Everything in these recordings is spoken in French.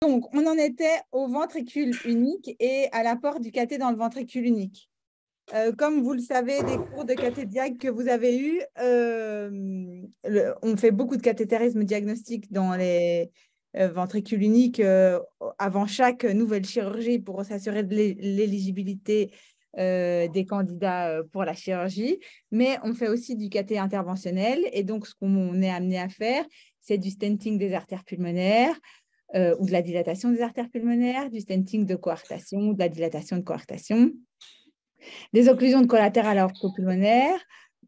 donc, on en était au ventricule unique et à l'apport du cathé dans le ventricule unique. Comme vous le savez, des cours de cathédiag que vous avez eus, on fait beaucoup de cathétérisme diagnostique dans les ventricules uniques avant chaque nouvelle chirurgie pour s'assurer de l'éligibilité des candidats pour la chirurgie. Mais on fait aussi du cathé interventionnel. Et donc, ce qu'on est amené à faire, c'est du stenting des artères pulmonaires, ou de la dilatation des artères pulmonaires, du stenting de coarctation, de la dilatation de coarctation, des occlusions de collatérales aortopulmonaires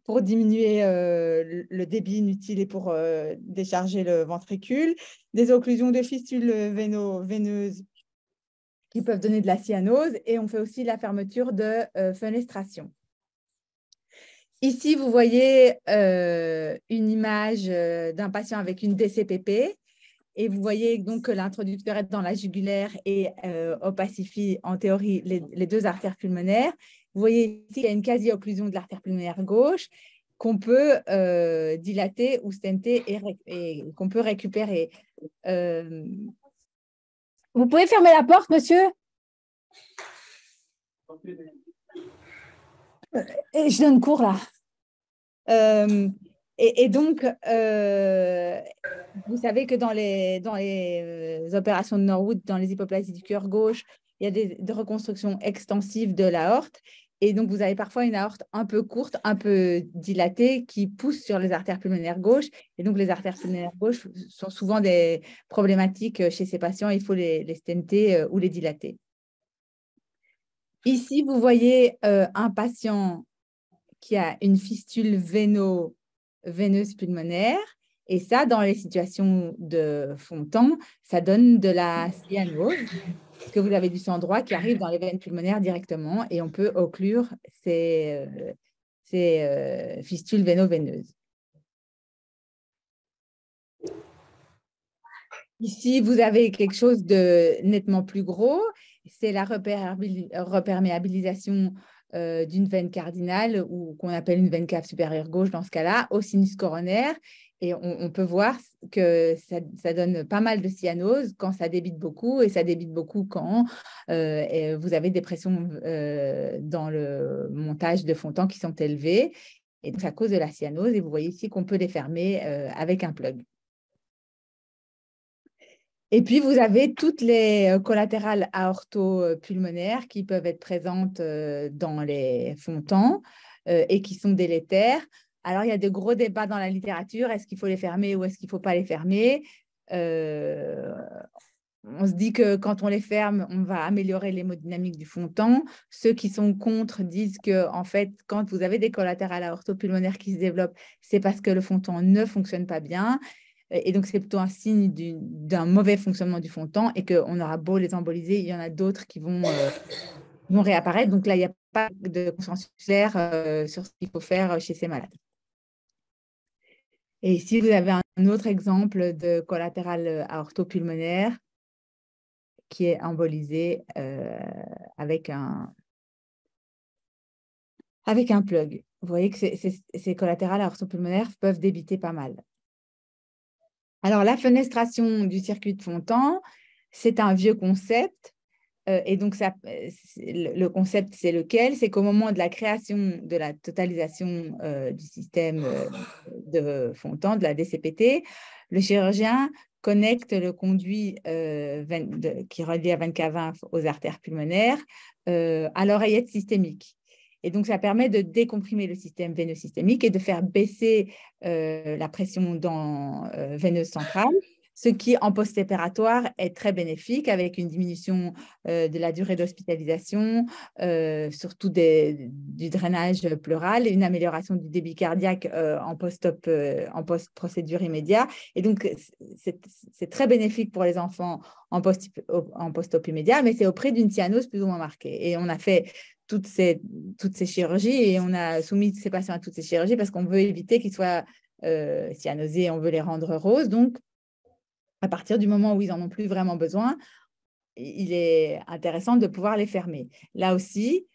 pour diminuer le débit inutile et pour décharger le ventricule, des occlusions de fistules veineuses qui peuvent donner de la cyanose, et on fait aussi la fermeture de fenestration. Ici, vous voyez une image d'un patient avec une DCPP. Et vous voyez donc que l'introducteur est dans la jugulaire et opacifie en théorie les deux artères pulmonaires. Vous voyez ici qu'il y a une quasi-occlusion de l'artère pulmonaire gauche qu'on peut dilater ou stenter et qu'on peut récupérer. Vous pouvez fermer la porte, monsieur? Et je donne cours là. Et donc, vous savez que dans les opérations de Norwood, dans les hypoplasies du cœur gauche, il y a des reconstructions extensives de l'aorte. Et donc, vous avez parfois une aorte un peu courte, un peu dilatée, qui pousse sur les artères pulmonaires gauches. Et donc, les artères pulmonaires gauches sont souvent des problématiques chez ces patients. Il faut les stenter ou les dilater. Ici, vous voyez un patient qui a une fistule veineuse pulmonaire. Et ça, dans les situations de Fontan, ça donne de la cyanose, parce que vous avez du sang droit qui arrive dans les veines pulmonaires directement et on peut occlure ces fistules veineuses. Ici, vous avez quelque chose de nettement plus gros, c'est la reperméabilisation d'une veine cardinale ou qu'on appelle une veine cave supérieure gauche dans ce cas-là, au sinus coronaire. Et on peut voir que ça donne pas mal de cyanose quand ça débite beaucoup, et ça débite beaucoup quand vous avez des pressions dans le montage de Fontan qui sont élevées. Et donc, ça cause de la cyanose. Et vous voyez ici qu'on peut les fermer avec un plug. Et puis, vous avez toutes les collatérales aortopulmonaires qui peuvent être présentes dans les Fontans et qui sont délétères. Alors, il y a de gros débats dans la littérature. Est-ce qu'il faut les fermer ou est-ce qu'il ne faut pas les fermer? On se dit que quand on les ferme, on va améliorer l'hémodynamique du Fontan. Ceux qui sont contre disent que, en fait, quand vous avez des collatérales aortopulmonaires qui se développent, c'est parce que le Fontan ne fonctionne pas bien. Et donc, c'est plutôt un signe d'un mauvais fonctionnement du Fontan et qu'on aura beau les emboliser, il y en a d'autres qui vont réapparaître. Donc là, il n'y a pas de consensus clair sur ce qu'il faut faire chez ces malades. Et ici, vous avez un autre exemple de collatéral aortopulmonaire qui est embolisé avec un plug. Vous voyez que ces collatérales aortopulmonaires peuvent débiter pas mal. Alors, la fenestration du circuit de Fontan, c'est un vieux concept. Et donc, le concept, c'est lequel? C'est qu'au moment de la création de la totalisation du système de Fontan, de la DCPT, le chirurgien connecte le conduit qui relie la veine cave aux artères pulmonaires à l'oreillette systémique. Et donc, ça permet de décomprimer le système veineux systémique et de faire baisser la pression veineuse centrale, ce qui, en post-opératoire, est très bénéfique avec une diminution de la durée d'hospitalisation, surtout du drainage pleural, et une amélioration du débit cardiaque en post-procédure immédiate. Et donc, c'est très bénéfique pour les enfants en post-op immédiat, mais c'est auprès d'une cyanose plus ou moins marquée. Et on a fait toutes ces chirurgies et on a soumis ces patients à toutes ces chirurgies parce qu'on veut éviter qu'ils soient cyanosés, on veut les rendre roses. Donc, à partir du moment où ils n'en ont plus vraiment besoin, il est intéressant de pouvoir les fermer. Là aussi,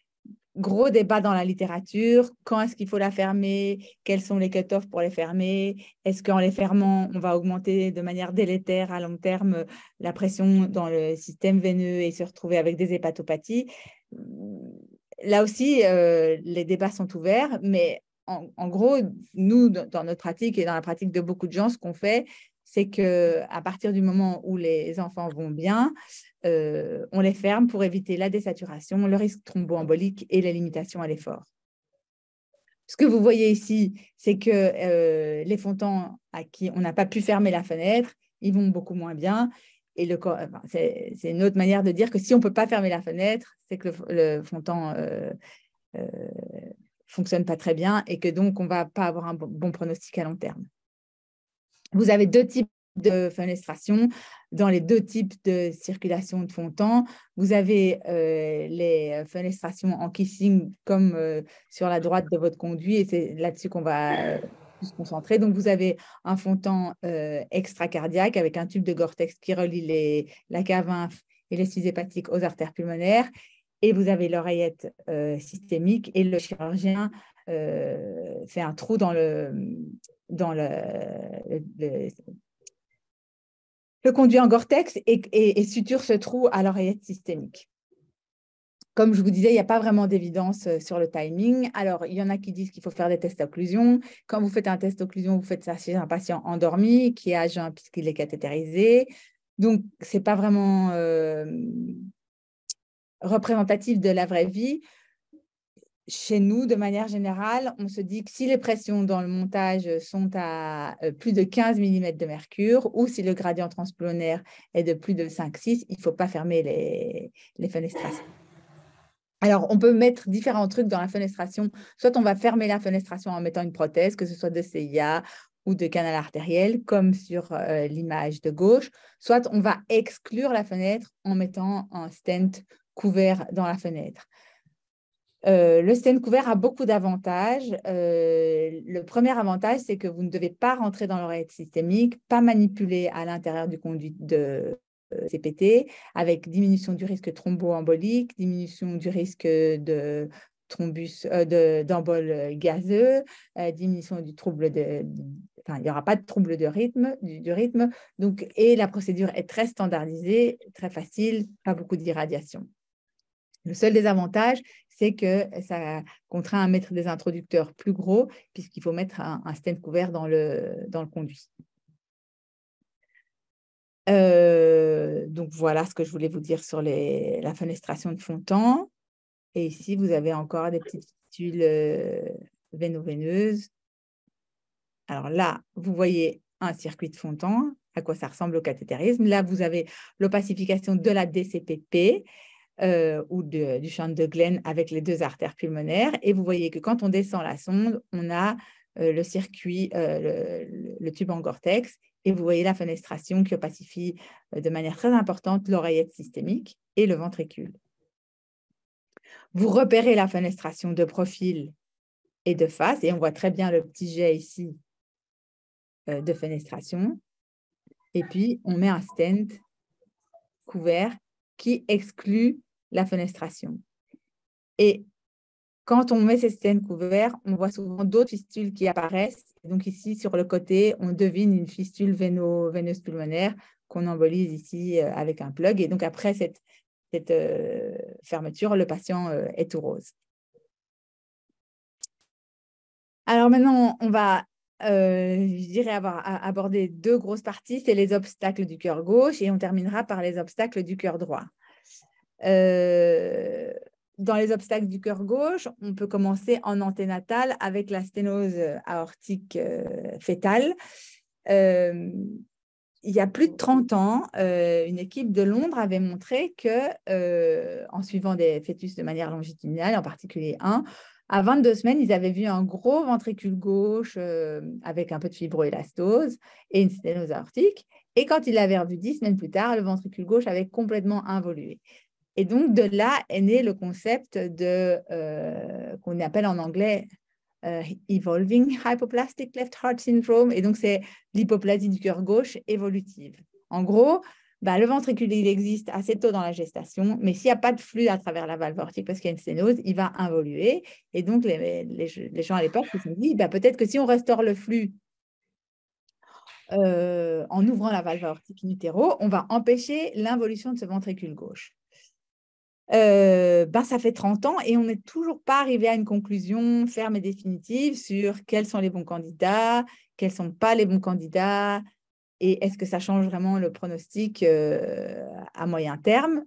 gros débat dans la littérature. Quand est-ce qu'il faut la fermer? Quels sont les cut-offs pour les fermer? Est-ce qu'en les fermant, on va augmenter de manière délétère à long terme la pression dans le système veineux et se retrouver avec des hépatopathies? Là aussi, les débats sont ouverts, mais en gros, nous, dans notre pratique et dans la pratique de beaucoup de gens, ce qu'on fait, c'est qu'à partir du moment où les enfants vont bien, on les ferme pour éviter la désaturation, le risque thromboembolique et les limitations à l'effort. Ce que vous voyez ici, c'est que les fontants à qui on n'a pas pu fermer la fenêtre, ils vont beaucoup moins bien. Et c'est une autre manière de dire que si on ne peut pas fermer la fenêtre, c'est que le fontant fonctionne pas très bien et que donc on ne va pas avoir un bon pronostic à long terme. Vous avez deux types de fenestration dans les deux types de circulation de fond-temps. Vous avez les fenestrations en kissing comme sur la droite de votre conduit, et c'est là-dessus qu'on va se concentrer. Donc, vous avez un fond-temps extracardiaque avec un tube de Gore-Tex qui relie la cave inf et les suies hépatiques aux artères pulmonaires. Et vous avez l'oreillette systémique et le chirurgien fait un trou dans le conduit en Gore-Tex et suture ce trou à l'oreillette systémique. Comme je vous disais, il n'y a pas vraiment d'évidence sur le timing. Alors, il y en a qui disent qu'il faut faire des tests d'occlusion. Quand vous faites un test d'occlusion, vous faites ça chez un patient endormi qui est à jeun puisqu'il est cathétérisé. Donc, ce n'est pas vraiment représentatif de la vraie vie. Chez nous, de manière générale, on se dit que si les pressions dans le montage sont à plus de 15 mm de mercure ou si le gradient transpulmonaire est de plus de 5-6, il ne faut pas fermer les fenestrations. Alors, on peut mettre différents trucs dans la fenestration. Soit on va fermer la fenestration en mettant une prothèse, que ce soit de CIA ou de canal artériel, comme sur l'image de gauche. Soit on va exclure la fenêtre en mettant un stent couvert dans la fenêtre. Le stent couvert a beaucoup d'avantages. Le premier avantage, c'est que vous ne devez pas rentrer dans l'oreillette systémique, pas manipuler à l'intérieur du conduit de CPT, avec diminution du risque thromboembolique, diminution du risque de d'embole gazeux, diminution du trouble enfin, il n'y aura pas de trouble de rythme, du rythme. Donc, et la procédure est très standardisée, très facile, pas beaucoup d'irradiation. Le seul désavantage, c'est que ça contraint à mettre des introducteurs plus gros puisqu'il faut mettre un stent couvert dans le conduit. Donc, voilà ce que je voulais vous dire sur la fenestration de fond-temps. Et ici, vous avez encore des petites fistules véno-veineuses. Alors là, vous voyez un circuit de fond-temps, à quoi ça ressemble au cathétérisme. Là, vous avez l'opacification de la DCPP. Ou du chant de Glenn avec les deux artères pulmonaires. Et vous voyez que quand on descend la sonde, on a le circuit, le tube en Gore-Tex, et vous voyez la fenestration qui opacifie de manière très importante l'oreillette systémique et le ventricule. Vous repérez la fenestration de profil et de face, et on voit très bien le petit jet ici de fenestration. Et puis, on met un stent couvert qui exclut la fenestration. Et quand on met ces stents couverts, on voit souvent d'autres fistules qui apparaissent. Donc ici, sur le côté, on devine une fistule veineuse pulmonaire qu'on embolise ici avec un plug. Et donc après cette fermeture, le patient est tout rose. Alors maintenant, on va, je dirais, aborder deux grosses parties. C'est les obstacles du cœur gauche et on terminera par les obstacles du cœur droit. Dans les obstacles du cœur gauche, on peut commencer en anténatal avec la sténose aortique fœtale. Il y a plus de 30 ans, une équipe de Londres avait montré que, en suivant des fœtus de manière longitudinale, en particulier un, à 22 semaines, ils avaient vu un gros ventricule gauche avec un peu de fibroélastose et une sténose aortique. Et quand ils l'avaient revu 10 semaines plus tard, le ventricule gauche avait complètement involué. Et donc, de là est né le concept qu'on appelle en anglais Evolving Hypoplastic Left Heart Syndrome. Et donc, c'est l'hypoplasie du cœur gauche évolutive. En gros, bah, le ventricule, il existe assez tôt dans la gestation, mais s'il n'y a pas de flux à travers la valve aortique parce qu'il y a une sténose, il va involuer. Et donc, les gens à l'époque se sont dit, bah, peut-être que si on restaure le flux en ouvrant la valve aortique in utero, on va empêcher l'involution de ce ventricule gauche. Ça fait 30 ans et on n'est toujours pas arrivé à une conclusion ferme et définitive sur quels sont les bons candidats, quels ne sont pas les bons candidats, et est-ce que ça change vraiment le pronostic à moyen terme,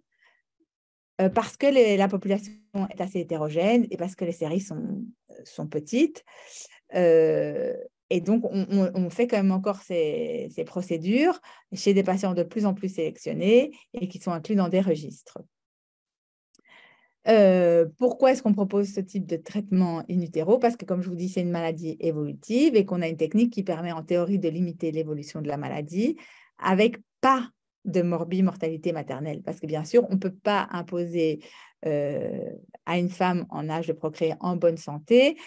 parce que la population est assez hétérogène et parce que les séries sont petites. Et donc, on fait quand même encore ces procédures chez des patients de plus en plus sélectionnés et qui sont inclus dans des registres. Pourquoi est-ce qu'on propose ce type de traitement in utero? Parce que, comme je vous dis, c'est une maladie évolutive et qu'on a une technique qui permet en théorie de limiter l'évolution de la maladie avec pas de mortalité maternelle. Parce que, bien sûr, on ne peut pas imposer à une femme en âge de procréer en bonne santé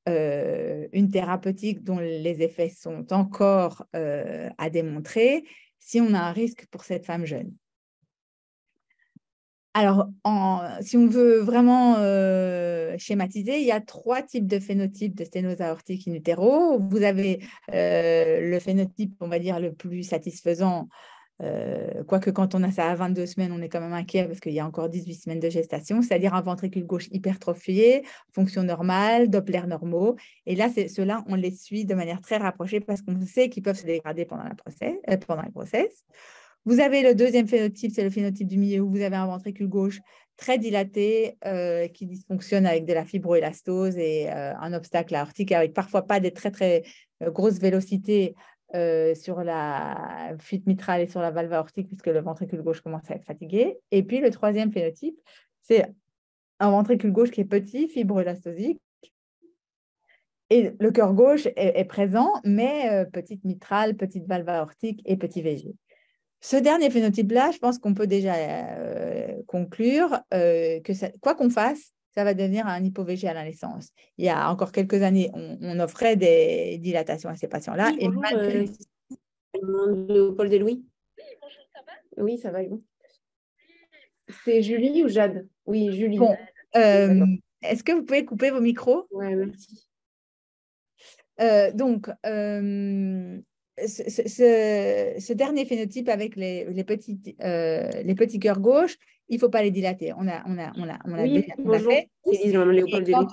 une thérapeutique dont les effets sont encore à démontrer si on a un risque pour cette femme jeune. Alors, si on veut vraiment schématiser, il y a 3 types de phénotypes de sténose aortique in utero. Vous avez le phénotype, on va dire, le plus satisfaisant, quoique quand on a ça à 22 semaines, on est quand même inquiet parce qu'il y a encore 18 semaines de gestation, c'est-à-dire un ventricule gauche hypertrophié, fonction normale, Doppler normaux. Et là, ceux-là, on les suit de manière très rapprochée parce qu'on sait qu'ils peuvent se dégrader pendant la grossesse. Vous avez le deuxième phénotype, c'est le phénotype du milieu où vous avez un ventricule gauche très dilaté qui dysfonctionne avec de la fibroélastose et un obstacle aortique avec parfois pas des très, très grosses vélocités sur la fuite mitrale et sur la valve aortique puisque le ventricule gauche commence à être fatigué. Et puis, le troisième phénotype, c'est un ventricule gauche qui est petit, fibroélastosique. Et le cœur gauche est présent, mais petite mitrale, petite valve aortique et petit VG. Ce dernier phénotype-là, je pense qu'on peut déjà conclure que quoi qu'on fasse, ça va devenir un hypo-VG à la naissance. Il y a encore quelques années, on offrait des dilatations à ces patients-là. Oui, bonjour, Léopold et Louis. Oui, ça va. C'est Julie ou Jade? Oui, Julie. Bon, est-ce que vous pouvez couper vos micros? Oui, merci. Ce dernier phénotype avec les petits cœurs gauches, il ne faut pas les dilater. On a oui, bonjour, c'est Lise, Léopold et Louis.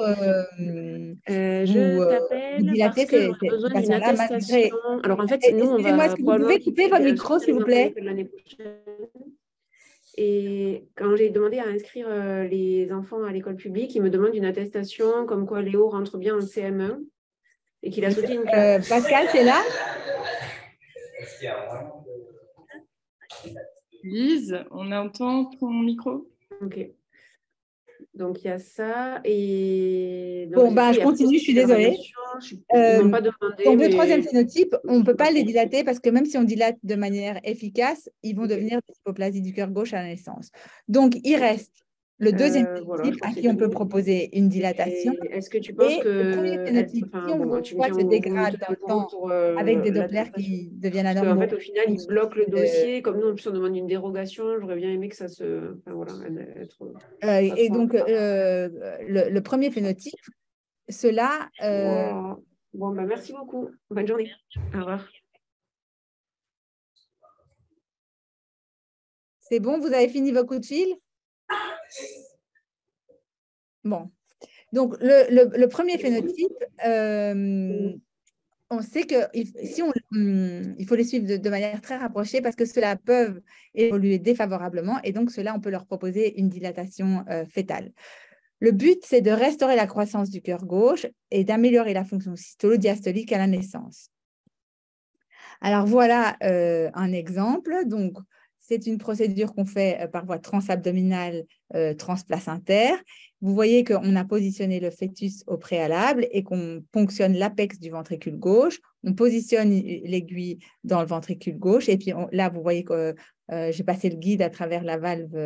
Vous t'appelle dilatez parce que j'aurais besoin d'une attestation. Alors en fait, nous, on va... Est-ce que vous pouvez couper votre micro, s'il vous plaît? Et quand j'ai demandé à inscrire les enfants à l'école publique, ils me demandent une attestation comme quoi Léo rentre bien en CM1 et qu'il a sauté une classe. Pascal, t'es là? Lise, on entend ton micro. Ok. Donc, il y a ça. Et... Donc, bon, je continue, je suis désolée. Donc, le troisième phénotype, on ne peut pas les dilater parce que même si on dilate de manière efficace, ils vont devenir des hypoplasies du cœur gauche à la naissance. Donc, il reste le deuxième phénotype à qui on peut proposer une dilatation. Est-ce que tu penses que le premier phénotype, si on voit se dégrade dans le temps avec des Dopplers qui deviennent anormaux. En fait, au final, ils bloquent le dossier. Comme nous, en plus, on demande une dérogation. J'aurais bien aimé que ça se... Enfin, voilà, et donc, le premier phénotype, cela... Bon, merci beaucoup. Bonne journée. Au revoir. C'est bon, vous avez fini vos coups de fil? Bon. Donc, le premier phénotype, on sait qu'il faut les suivre de manière très rapprochée parce que ceux-là peuvent évoluer défavorablement et donc ceux-là, on peut leur proposer une dilatation fœtale. Le but, c'est de restaurer la croissance du cœur gauche et d'améliorer la fonction systolo-diastolique à la naissance. Alors, voilà un exemple. Donc, c'est une procédure qu'on fait par voie transabdominale, transplacentaire. Vous voyez qu'on a positionné le fœtus au préalable et qu'on ponctionne l'apex du ventricule gauche. On positionne l'aiguille dans le ventricule gauche. Et puis là, vous voyez que j'ai passé le guide à travers la valve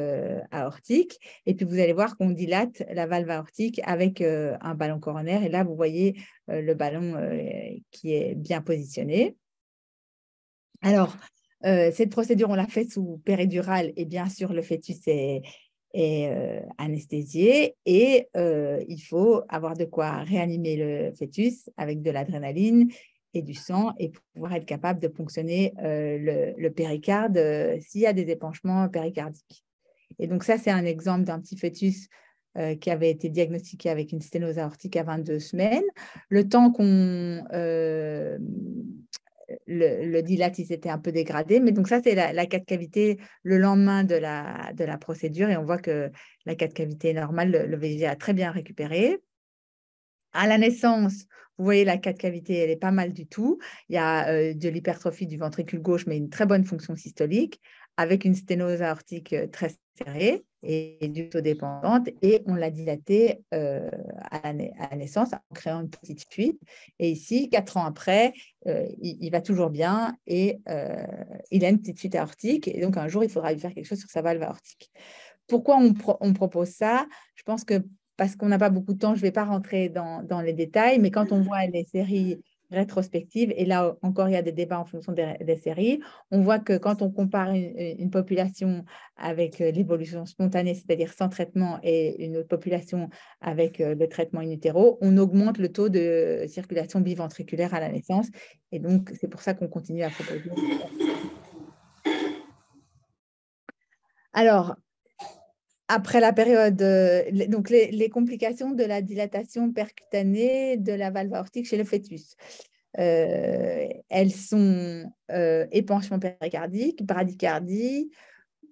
aortique. Et puis, vous allez voir qu'on dilate la valve aortique avec un ballon coronaire. Et là, vous voyez le ballon qui est bien positionné. Alors, Cette procédure, on l'a fait sous péridurale et bien sûr, le fœtus est anesthésié et il faut avoir de quoi réanimer le fœtus avec de l'adrénaline et du sang et pouvoir être capable de ponctionner le péricarde s'il y a des épanchements péricardiques. Et donc ça, c'est un exemple d'un petit fœtus qui avait été diagnostiqué avec une sténose aortique à 22 semaines. Le temps qu'on le dilate, il s'était un peu dégradé. Mais donc ça, c'est la cas de cavité le lendemain de la procédure. Et on voit que la cas de cavité est normale. Le VG a très bien récupéré. À la naissance, vous voyez, la cas de cavité, elle n'est pas mal du tout. Il y a de l'hypertrophie du ventricule gauche, mais une très bonne fonction systolique, avec une sténose aortique très serrée et ductodépendante. Et on l'a dilatée à la naissance en créant une petite fuite. Et ici, 4 ans après, il va toujours bien et il a une petite fuite aortique. Et donc, un jour, il faudra lui faire quelque chose sur sa valve aortique. Pourquoi on propose ça? Je pense que parce qu'on n'a pas beaucoup de temps, je ne vais pas rentrer dans les détails, mais quand on voit les séries rétrospectives, et là encore, il y a des débats en fonction des séries, on voit que quand on compare une population avec l'évolution spontanée, c'est-à-dire sans traitement, et une autre population avec le traitement in utero, on augmente le taux de circulation biventriculaire à la naissance. Et donc, c'est pour ça qu'on continue à proposer. Alors, après la période, donc les complications de la dilatation percutanée de la valve aortique chez le fœtus. Elles sont épanchement péricardique, bradycardie,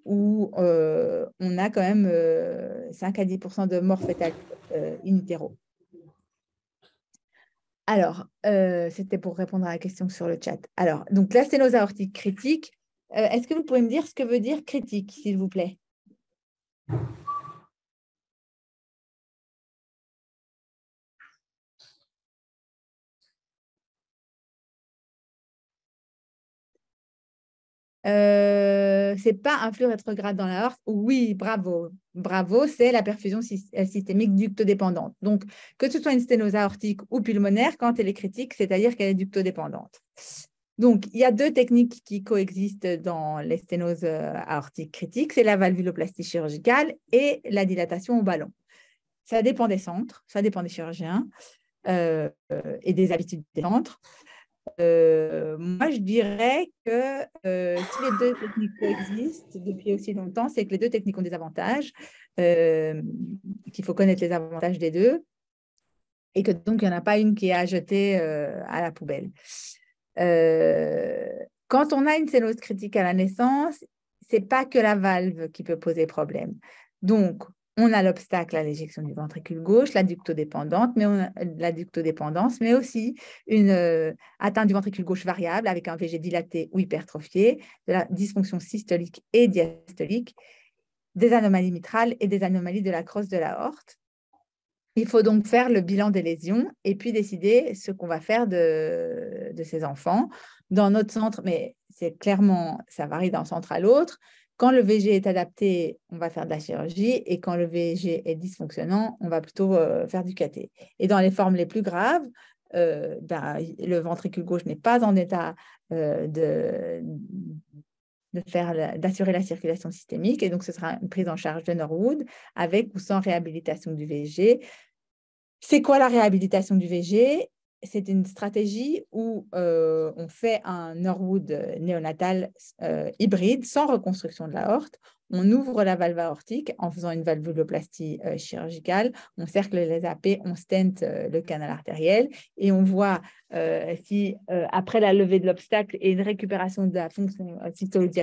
où on a quand même 5 à 10% de mort fœtale in utero. Alors, c'était pour répondre à la question sur le chat. Alors, donc la sténose aortique critique, est-ce que vous pouvez me dire ce que veut dire critique, s'il vous plaît? C'est pas un flux rétrograde dans la aorte. Oui, bravo. Bravo, c'est la perfusion systémique ductodépendante. Donc, que ce soit une sténose aortique ou pulmonaire, quand elle est critique, c'est-à-dire qu'elle est ductodépendante. Donc, il y a 2 techniques qui coexistent dans les sténoses aortiques critiques. C'est la valvuloplastie chirurgicale et la dilatation au ballon. Ça dépend des centres, ça dépend des chirurgiens et des habitudes des centres. Moi, je dirais que si les 2 techniques coexistent depuis aussi longtemps, c'est que les 2 techniques ont des avantages, qu'il faut connaître les avantages des 2, et que donc, il n'y en a pas une qui est à jeter à la poubelle. Quand on a une sténose critique à la naissance, ce n'est pas que la valve qui peut poser problème. Donc, on a l'obstacle à l'éjection du ventricule gauche, la ductodépendance, mais aussi une atteinte du ventricule gauche variable avec un VG dilaté ou hypertrophié, de la dysfonction systolique et diastolique, des anomalies mitrales et des anomalies de la crosse de l'aorte. Il faut donc faire le bilan des lésions et puis décider ce qu'on va faire de ces enfants. Dans notre centre, mais c'est clairement, ça varie d'un centre à l'autre. Quand le VG est adapté, on va faire de la chirurgie, et quand le VG est dysfonctionnant, on va plutôt faire du cathé. Et dans les formes les plus graves, le ventricule gauche n'est pas en état d'assurer la circulation systémique, et donc ce sera une prise en charge de Norwood avec ou sans réhabilitation du VG. C'est quoi la réhabilitation du VG? C'est une stratégie où on fait un Norwood néonatal hybride sans reconstruction de l'aorte. On ouvre la valve aortique en faisant une valvuloplastie chirurgicale. On cercle les AP, on stent le canal artériel et on voit si après la levée de l'obstacle et une récupération de la fonction systolique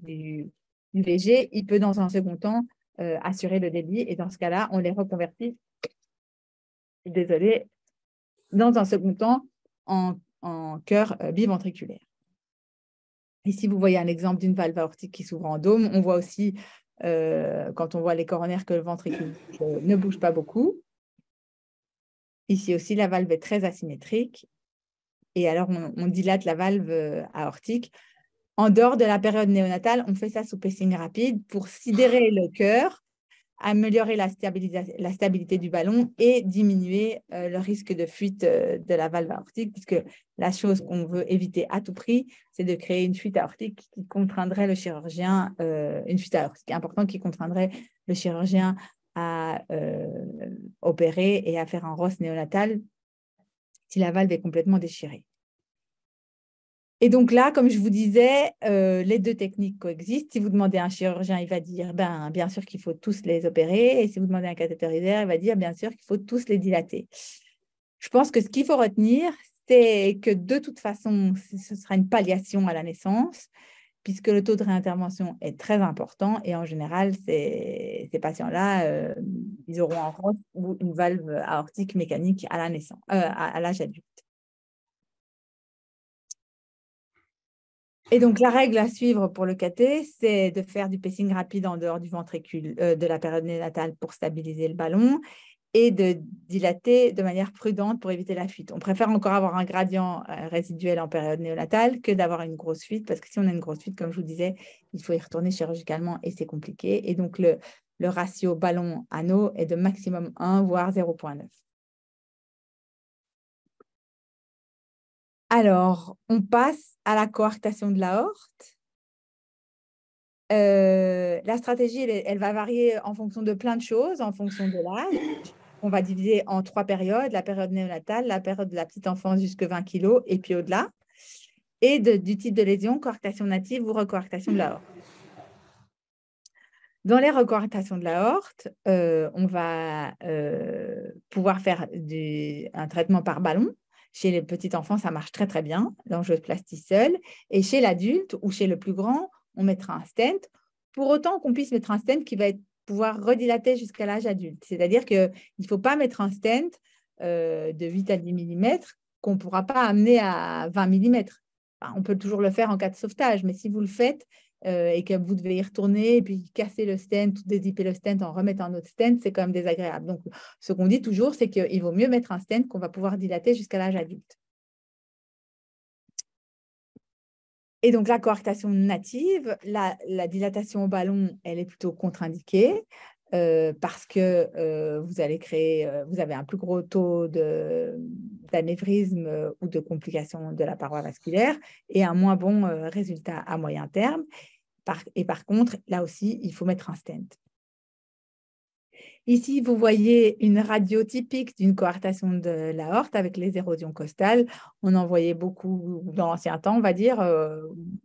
du VG, il peut dans un second temps assurer le débit, et dans ce cas-là, on les reconvertit. Désolée, dans un second temps, en cœur biventriculaire. Ici, vous voyez un exemple d'une valve aortique qui s'ouvre en dôme. On voit aussi, quand on voit les coronaires, que le ventricule ne bouge pas beaucoup. Ici aussi, la valve est très asymétrique. Et alors, on dilate la valve aortique. En dehors de la période néonatale, on fait ça sous pacing rapide pour sidérer le cœur améliorer la stabilité du ballon et diminuer le risque de fuite de la valve aortique, puisque la chose qu'on veut éviter à tout prix, c'est de créer une fuite aortique qui contraindrait le chirurgien, une fuite aortique importante qui contraindrait le chirurgien à opérer et à faire un ROS néonatal si la valve est complètement déchirée. Et donc là, comme je vous disais, les deux techniques coexistent. Si vous demandez à un chirurgien, il va dire bien sûr qu'il faut tous les opérer. Et si vous demandez à un cathétériseur, il va dire bien sûr qu'il faut tous les dilater. Je pense que ce qu'il faut retenir, c'est que de toute façon, ce sera une palliation à la naissance, puisque le taux de réintervention est très important. Et en général, ces patients-là, ils auront un ROS ou une valve aortique mécanique à la naissance, à l'âge adulte. Et donc, la règle à suivre pour le cathé, c'est de faire du pacing rapide en dehors du ventricule de la période néonatale pour stabiliser le ballon et de dilater de manière prudente pour éviter la fuite. On préfère encore avoir un gradient résiduel en période néonatale que d'avoir une grosse fuite, parce que si on a une grosse fuite, comme je vous disais, il faut y retourner chirurgicalement et c'est compliqué. Et donc, le ratio ballon-anneau est de maximum 1, voire 0,9. Alors, on passe à la coarctation de l'aorte. La stratégie, elle va varier en fonction de plein de choses, en fonction de l'âge. On va diviser en 3 périodes, la période néonatale, la période de la petite enfance jusqu'à 20 kg et puis au-delà, et du type de lésion, coarctation native ou recoarctation de l'aorte. Dans les recoarctations de l'aorte, on va pouvoir faire un traitement par ballon. Chez les petits enfants, ça marche très, très bien, l'angioplastie seule. Et chez l'adulte ou chez le plus grand, on mettra un stent, pour autant qu'on puisse mettre un stent qui va pouvoir redilater jusqu'à l'âge adulte. C'est-à-dire qu'il ne faut pas mettre un stent de 8 à 10 mm qu'on ne pourra pas amener à 20 mm. Enfin, on peut toujours le faire en cas de sauvetage, mais si vous le faites et que vous devez y retourner et puis casser le stent ou dézipper le stent en remettant un autre stent, c'est quand même désagréable. Donc, ce qu'on dit toujours, c'est qu'il vaut mieux mettre un stent qu'on va pouvoir dilater jusqu'à l'âge adulte. Et donc, la coarctation native, la dilatation au ballon, elle est plutôt contre-indiquée parce que vous avez un plus gros taux d'anévrisme ou de complications de la paroi vasculaire et un moins bon résultat à moyen terme. Et par contre, là aussi, il faut mettre un stent. Ici, vous voyez une radio typique d'une coarctation de l'aorte avec les érosions costales. On en voyait beaucoup dans l'ancien temps, on va dire.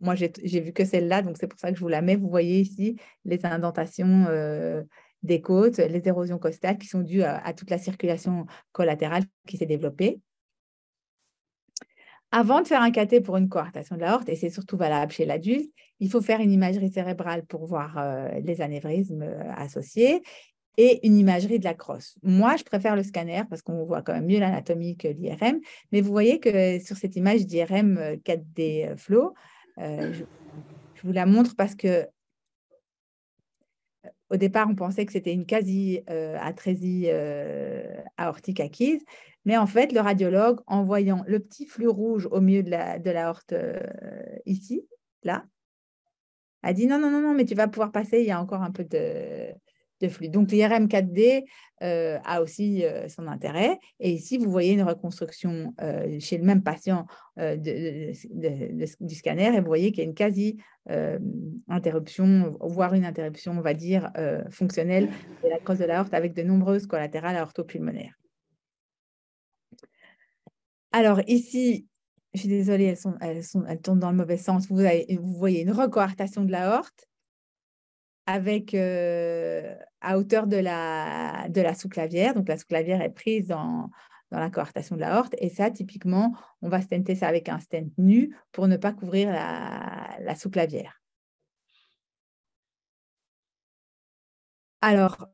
Moi, j'ai vu que celle-là, donc c'est pour ça que je vous la mets. Vous voyez ici les indentations des côtes, les érosions costales qui sont dues à toute la circulation collatérale qui s'est développée. Avant de faire un cathé pour une coarctation de l'aorte, et c'est surtout valable chez l'adulte, il faut faire une imagerie cérébrale pour voir les anévrismes associés et une imagerie de la crosse. Moi, je préfère le scanner parce qu'on voit quand même mieux l'anatomie que l'IRM, mais vous voyez que sur cette image d'IRM 4D flow, je vous la montre parce que au départ, on pensait que c'était une quasi-atrésie aortique acquise, mais en fait, le radiologue, en voyant le petit flux rouge au milieu de l'aorte ici, là, a dit non, mais tu vas pouvoir passer, il y a encore un peu de flux. Donc, l'IRM 4D a aussi son intérêt. Et ici, vous voyez une reconstruction chez le même patient du scanner et vous voyez qu'il y a une quasi-interruption, voire une interruption, on va dire, fonctionnelle de la crosse de l'aorte avec de nombreuses collatérales aortopulmonaires. Alors, ici, je suis désolée, elles tournent dans le mauvais sens. Vous voyez une recoarctation de l'aorte avec à hauteur de la sous-clavière. Donc, la sous-clavière est prise dans la coarctation de l'aorte. Et ça, typiquement, on va stenter ça avec un stent nu pour ne pas couvrir la sous-clavière. Alors,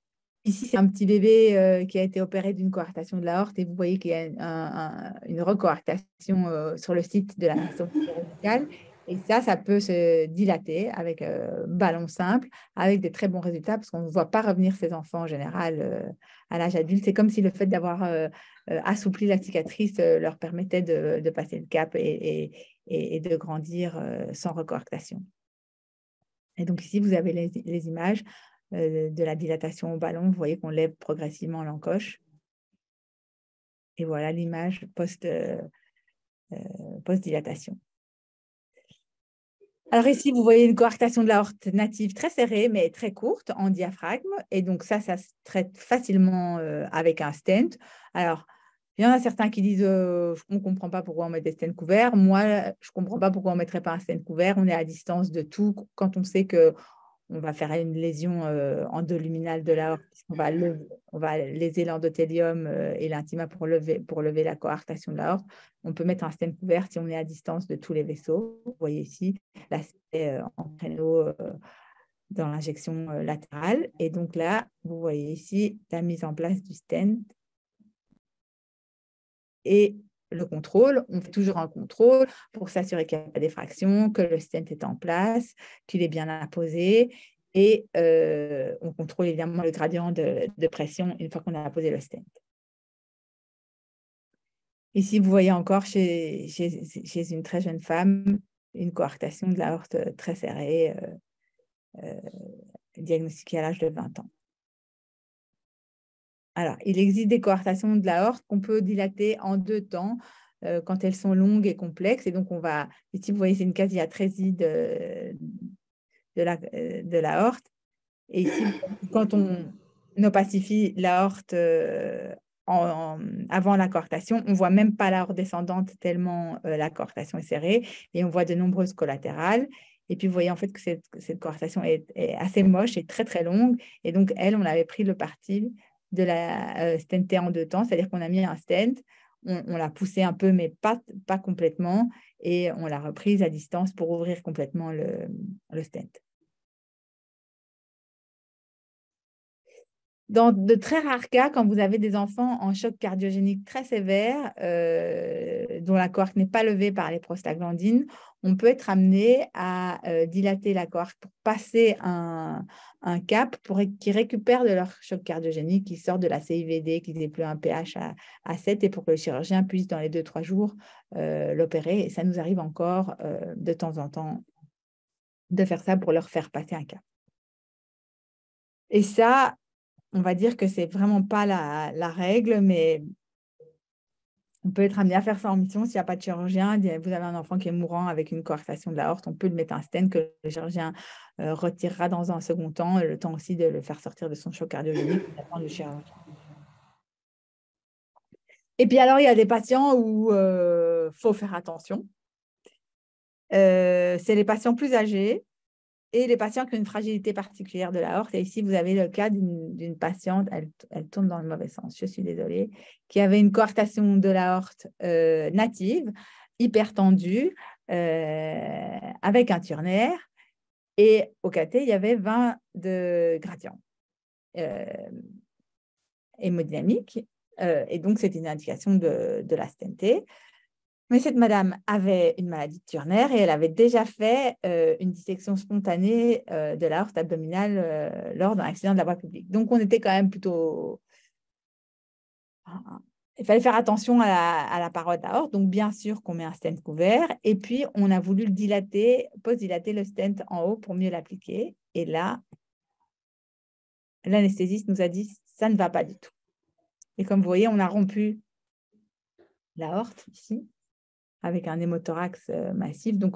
ici, c'est un petit bébé qui a été opéré d'une coarctation de l'aorte et vous voyez qu'il y a une recoarctation sur le site de la sortie chirurgicale. Et ça peut se dilater avec ballon simple, avec des très bons résultats, parce qu'on ne voit pas revenir ces enfants en général à l'âge adulte. C'est comme si le fait d'avoir assoupli la cicatrice leur permettait de passer le cap et de grandir sans recoarctation. Et donc ici, vous avez les images de la dilatation au ballon. Vous voyez qu'on lève progressivement l'encoche. Et voilà l'image post-dilatation. Alors ici, vous voyez une coarctation de l'aorte native très serrée, mais très courte en diaphragme. Et donc ça se traite facilement avec un stent. Alors, il y en a certains qui disent on ne comprend pas pourquoi on met des stents couverts. Moi, je ne comprends pas pourquoi on ne mettrait pas un stent couvert. On est à distance de tout quand on sait que on va faire une lésion endoluminale de l'aorte, puisqu'on va, on va léser l'endothélium et l'intima pour lever la coarctation de l'aorte. On peut mettre un stent couvert si on est à distance de tous les vaisseaux. Vous voyez ici l'aspect en créneau dans l'injection latérale. Et donc là, vous voyez ici la mise en place du stent et le contrôle. On fait toujours un contrôle pour s'assurer qu'il n'y a pas d'effraction, que le stent est en place, qu'il est bien apposé. Et on contrôle évidemment le gradient de pression une fois qu'on a apposé le stent. Ici, vous voyez encore chez une très jeune femme une coarctation de l'aorte très serrée, diagnostiquée à l'âge de 20 ans. Alors, il existe des coarctations de l'aorte qu'on peut dilater en 2 temps quand elles sont longues et complexes. Et donc, on va, ici, vous voyez, c'est une quasi-atrésie de l'aorte. Et ici, quand on opacifie l'aorte avant la coarctation, on ne voit même pas l'aorte descendante tellement la coarctation est serrée. Et on voit de nombreuses collatérales. Et puis, vous voyez en fait que cette coarctation est assez moche et très, très longue. Et donc, on avait pris le parti de la stenter en 2 temps, c'est-à-dire qu'on a mis un stent, on l'a poussé un peu, mais pas complètement, et on l'a reprise à distance pour ouvrir complètement le stent. Dans de très rares cas, quand vous avez des enfants en choc cardiogénique très sévère, dont la coarcte n'est pas levée par les prostaglandines, on peut être amené à dilater la coarcte pour passer un cap qui récupère de leur choc cardiogénique, qui sort de la CIVD, qui déploie un pH à 7, et pour que le chirurgien puisse, dans les 2-3 jours, l'opérer. Et ça nous arrive encore de temps en temps de faire ça pour leur faire passer un cap. Et ça, on va dire que ce n'est vraiment pas la règle, mais on peut être amené à faire ça en mission s'il n'y a pas de chirurgien. Vous avez un enfant qui est mourant avec une coarctation de l'aorte, on peut lui mettre un stent que le chirurgien retirera dans un second temps, le temps aussi de le faire sortir de son choc cardiogénique. Le chirurgien. Et puis alors, il y a des patients où il faut faire attention. C'est les patients plus âgés et les patients qui ont une fragilité particulière de l'aorte. Et ici, vous avez le cas d'une patiente, elle tourne dans le mauvais sens, je suis désolée, qui avait une coarctation de l'aorte native, hyper tendue, avec un turner. Et au cathé, il y avait 20 de gradient hémodynamique. Et donc, c'était une indication de la stentée. Mais cette madame avait une maladie de Turner et elle avait déjà fait une dissection spontanée de l'aorte abdominale lors d'un accident de la voie publique. Donc, on était quand même plutôt... Il fallait faire attention à la paroi de l'aorte. Donc, bien sûr qu'on met un stent couvert. Et puis, on a voulu le dilater, post-dilater le stent en haut pour mieux l'appliquer. Et là, l'anesthésiste nous a dit, ça ne va pas du tout. Et comme vous voyez, on a rompu l'aorte ici, avec un hémothorax massif. Donc,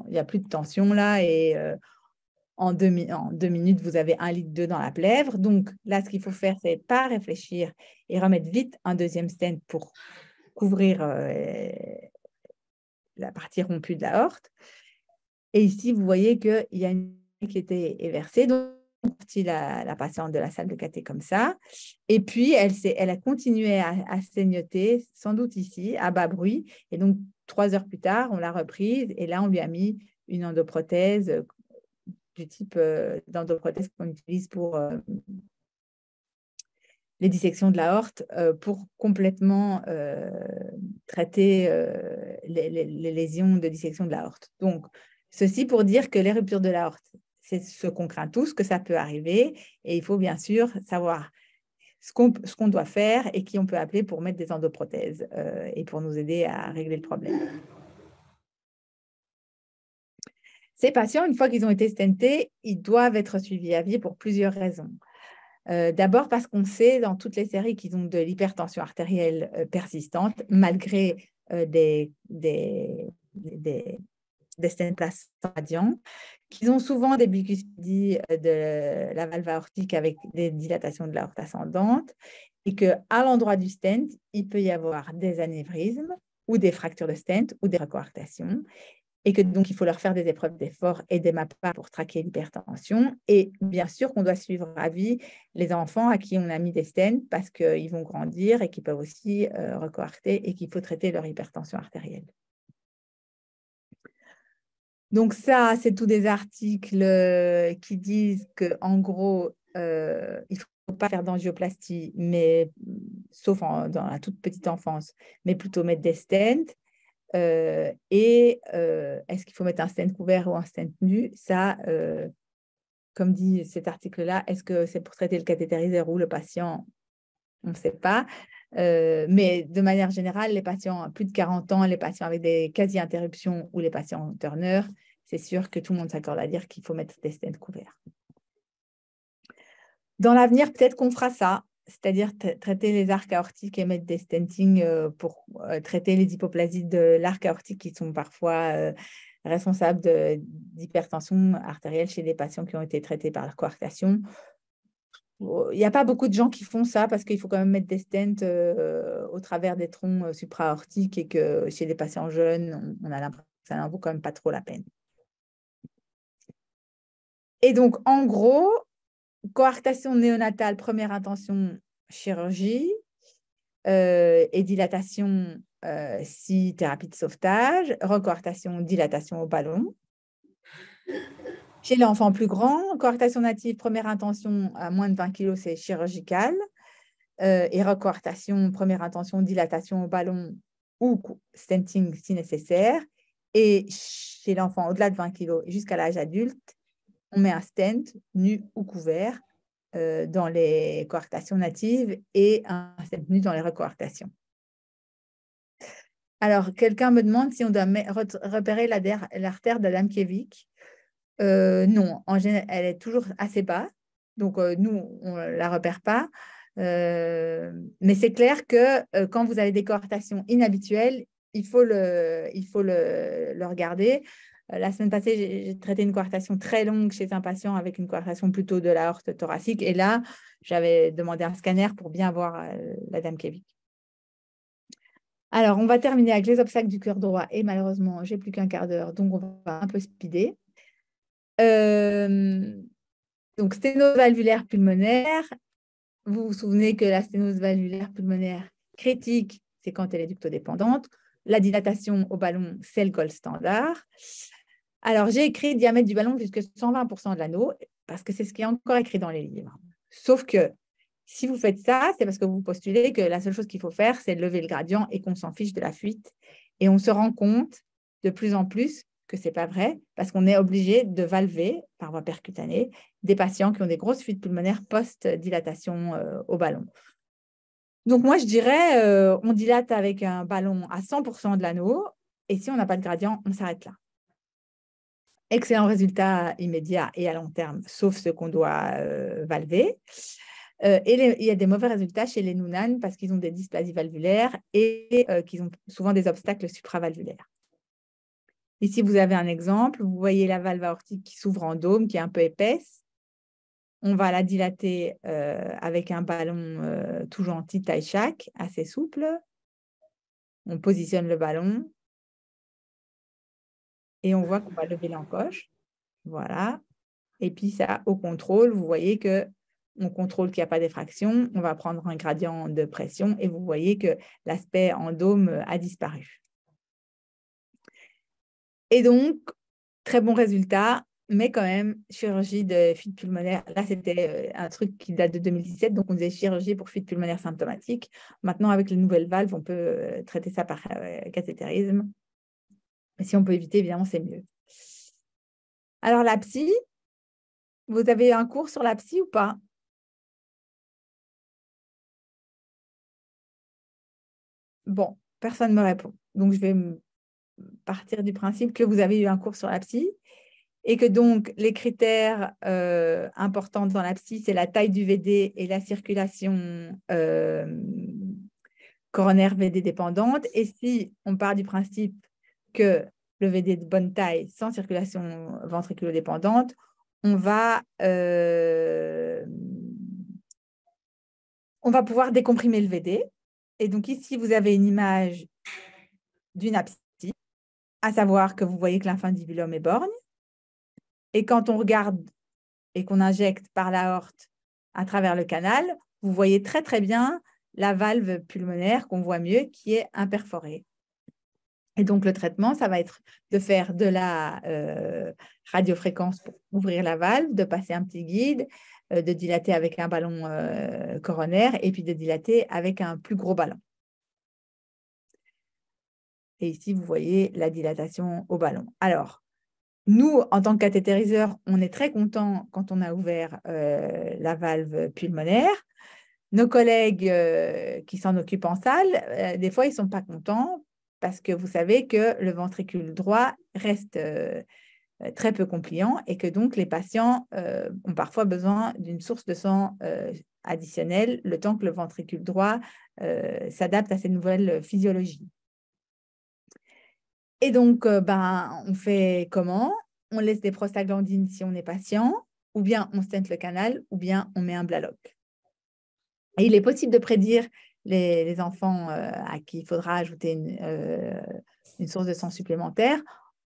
il n'y a plus de tension là. Et en 2 minutes, vous avez 1,2 litre dans la plèvre. Donc, là, ce qu'il faut faire, c'est pas réfléchir et remettre vite un deuxième stent pour couvrir la partie rompue de l'aorte. Et ici, vous voyez qu'il y a une qui était éversée. Donc, la patiente de la salle de cathé comme ça. Et puis, elle a continué à saignoter, sans doute ici, à bas bruit. Et donc, 3 heures plus tard, on l'a reprise. Et là, on lui a mis une endoprothèse du type d'endoprothèse qu'on utilise pour les dissections de l'aorte pour complètement traiter les lésions de dissection de l'aorte. Donc, ceci pour dire que les ruptures de l'aorte, c'est ce qu'on craint tous, que ça peut arriver. Et il faut bien sûr savoir ce qu'on doit faire et qui on peut appeler pour mettre des endoprothèses et pour nous aider à régler le problème. Ces patients, une fois qu'ils ont été stentés, ils doivent être suivis à vie pour plusieurs raisons. D'abord parce qu'on sait dans toutes les séries qu'ils ont de l'hypertension artérielle persistante, malgré des stents plaçants radiants, qu'ils ont souvent des bicuspidies de la valve aortique avec des dilatations de l'aorte ascendante, et qu'à l'endroit du stent, il peut y avoir des anévrismes ou des fractures de stent ou des recoartations, et que donc il faut leur faire des épreuves d'effort et des MAPA pour traquer l'hypertension. Et bien sûr qu'on doit suivre à vie les enfants à qui on a mis des stents parce qu'ils vont grandir et qu'ils peuvent aussi recoarter et qu'il faut traiter leur hypertension artérielle. Donc ça, c'est tous des articles qui disent qu'en gros, il ne faut pas faire d'angioplastie, mais sauf dans la toute petite enfance, mais plutôt mettre des stents. Est-ce qu'il faut mettre un stent couvert ou un stent nu? Ça, comme dit cet article-là, est-ce que c'est pour traiter le cathétériseur ou le patient? On ne sait pas. Mais de manière générale, les patients à plus de 40 ans, les patients avec des quasi-interruptions ou les patients Turner, c'est sûr que tout le monde s'accorde à dire qu'il faut mettre des stents couverts. Dans l'avenir, peut-être qu'on fera ça, c'est-à-dire traiter les arcs aortiques et mettre des stentings pour traiter les hypoplasies de l'arc aortique qui sont parfois responsables d'hypertension artérielle chez des patients qui ont été traités par la coarctation. Il n'y a pas beaucoup de gens qui font ça parce qu'il faut quand même mettre des stents au travers des troncs supra-aortiques et que chez les patients jeunes, on a l'impression que ça n'en vaut quand même pas trop la peine. Et donc, en gros, coarctation néonatale, première intention, chirurgie, et dilatation, si thérapie de sauvetage, recoarctation, dilatation au ballon. Chez l'enfant plus grand, coarctation native, première intention à moins de 20 kg, c'est chirurgical. Et recoarctation, première intention, dilatation au ballon ou stenting si nécessaire. Et chez l'enfant au-delà de 20 kg jusqu'à l'âge adulte, on met un stent nu ou couvert dans les coarctations natives et un stent nu dans les recoarctations. Alors, quelqu'un me demande si on doit repérer l'artère d'Adamkiewicz. Non, en général, elle est toujours assez bas. Donc, nous, on ne la repère pas. Mais c'est clair que quand vous avez des coarctations inhabituelles, il faut le regarder. La semaine passée, j'ai traité une coarctation très longue chez un patient avec une coarctation plutôt de l'aorte thoracique. Et là, j'avais demandé un scanner pour bien voir l'Adamkiewicz. Alors, on va terminer avec les obstacles du cœur droit. Et malheureusement, j'ai plus qu'un quart d'heure, donc on va un peu speeder. Donc, sténose valvulaire pulmonaire. Vous vous souvenez que la sténose valvulaire pulmonaire critique, c'est quand elle est ductodépendante. La dilatation au ballon, c'est le gold standard. Alors, j'ai écrit diamètre du ballon jusqu'à 120% de l'anneau, parce que c'est ce qui est encore écrit dans les livres. Sauf que si vous faites ça, c'est parce que vous postulez que la seule chose qu'il faut faire, c'est de lever le gradient et qu'on s'en fiche de la fuite. Et on se rend compte de plus en plus que ce n'est pas vrai, parce qu'on est obligé de valver par voie percutanée des patients qui ont des grosses fuites pulmonaires post-dilatation au ballon. Donc, moi, je dirais, on dilate avec un ballon à 100% de l'anneau, et si on n'a pas de gradient, on s'arrête là. Excellent résultat immédiat et à long terme, sauf ce qu'on doit valver. Et il y a des mauvais résultats chez les Noonan parce qu'ils ont des dysplasies valvulaires et qu'ils ont souvent des obstacles supravalvulaires. Ici, vous avez un exemple. Vous voyez la valve aortique qui s'ouvre en dôme, qui est un peu épaisse. On va la dilater avec un ballon tout gentil, taille chaque, assez souple. On positionne le ballon et on voit qu'on va lever l'encoche. Voilà. Et puis ça, au contrôle, vous voyez qu'on contrôle qu'il n'y a pas d'effraction. On va prendre un gradient de pression et vous voyez que l'aspect en dôme a disparu. Et donc, très bon résultat, mais quand même, chirurgie de fuite pulmonaire. Là, c'était un truc qui date de 2017, donc on disait chirurgie pour fuite pulmonaire symptomatique. Maintenant, avec les nouvelles valves, on peut traiter ça par cathétérisme. Mais si on peut éviter, évidemment, c'est mieux. Alors, la psy, vous avez un cours sur la psy ou pas? Bon, personne ne me répond. Donc, je vais partir du principe que vous avez eu un cours sur la psy. et que donc les critères importants dans la psy, c'est la taille du VD et la circulation coronaire VD dépendante. Et si on part du principe que le VD de bonne taille sans circulation ventriculo-dépendante, on va pouvoir décomprimer le VD. Et donc ici, vous avez une image d'une apsie, à savoir que vous voyez que l'infundibulum est borgne. Et quand on regarde et qu'on injecte par l'aorte à travers le canal, vous voyez très, très bien la valve pulmonaire qu'on voit mieux, qui est imperforée. Et donc, le traitement, ça va être de faire de la radiofréquence pour ouvrir la valve, de passer un petit guide, de dilater avec un ballon coronaire et puis de dilater avec un plus gros ballon. Et ici, vous voyez la dilatation au ballon. Alors, nous, en tant que cathétériseurs, on est très contents quand on a ouvert la valve pulmonaire. Nos collègues qui s'en occupent en salle, des fois, ils ne sont pas contents parce que vous savez que le ventricule droit reste très peu compliant et que donc les patients ont parfois besoin d'une source de sang additionnelle le temps que le ventricule droit s'adapte à ces nouvelles physiologies. Et donc, on fait comment? On laisse des prostaglandines si on est patient, ou bien on stente le canal, ou bien on met un Blaloc. Et il est possible de prédire les enfants à qui il faudra ajouter une source de sang supplémentaire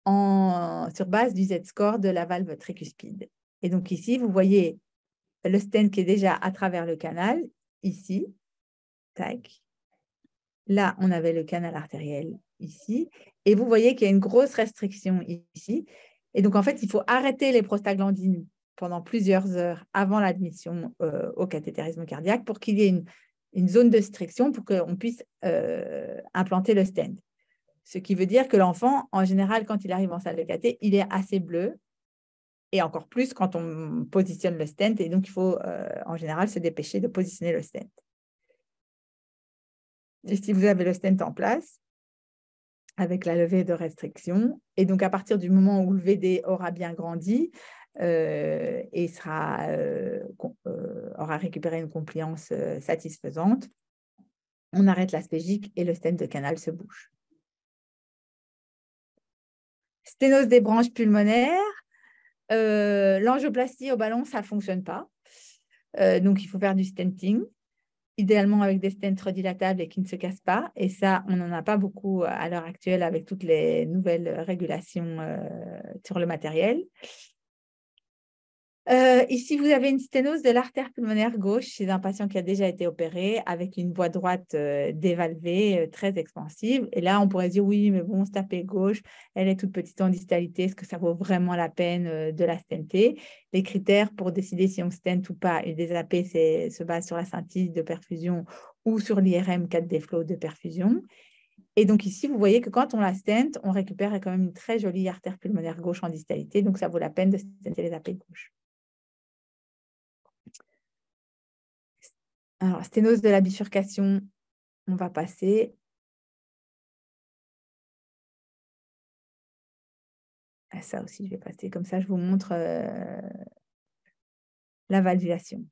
sur base du Z-score de la valve tricuspide. Et donc ici, vous voyez le stent qui est déjà à travers le canal, ici, tac. Là, on avait le canal artériel ici. Et vous voyez qu'il y a une grosse restriction ici. Et donc, en fait, il faut arrêter les prostaglandines pendant plusieurs heures avant l'admission au cathétérisme cardiaque pour qu'il y ait une zone de restriction pour qu'on puisse implanter le stent. Ce qui veut dire que l'enfant, en général, quand il arrive en salle de cathé, il est assez bleu. Et encore plus quand on positionne le stent. Et donc, il faut en général se dépêcher de positionner le stent. Et si vous avez le stent en place, avec la levée de restriction, et donc à partir du moment où le VD aura bien grandi et aura récupéré une compliance satisfaisante, on arrête l'aspégique et le stent de canal se bouche. Sténose des branches pulmonaires, l'angioplastie au ballon, ça ne fonctionne pas. Donc, il faut faire du stenting, idéalement avec des stents redilatables et qui ne se cassent pas. Et ça, on n'en a pas beaucoup à l'heure actuelle avec toutes les nouvelles régulations sur le matériel. Ici, vous avez une sténose de l'artère pulmonaire gauche chez un patient qui a déjà été opéré avec une voie droite dévalvée, très expansive. Et là, on pourrait dire, oui, mais bon, stapée gauche, elle est toute petite en distalité. Est-ce que ça vaut vraiment la peine de la stenter? Les critères pour décider si on stent ou pas, et des AP se basent sur la scintille de perfusion ou sur l'IRM 4D flow de perfusion. Et donc ici, vous voyez que quand on la stent, on récupère quand même une très jolie artère pulmonaire gauche en distalité. Donc, ça vaut la peine de stenter les AP gauche. Alors, sténose de la bifurcation, on va passer. À ça aussi, je vais passer. Comme ça, je vous montre la valvulation.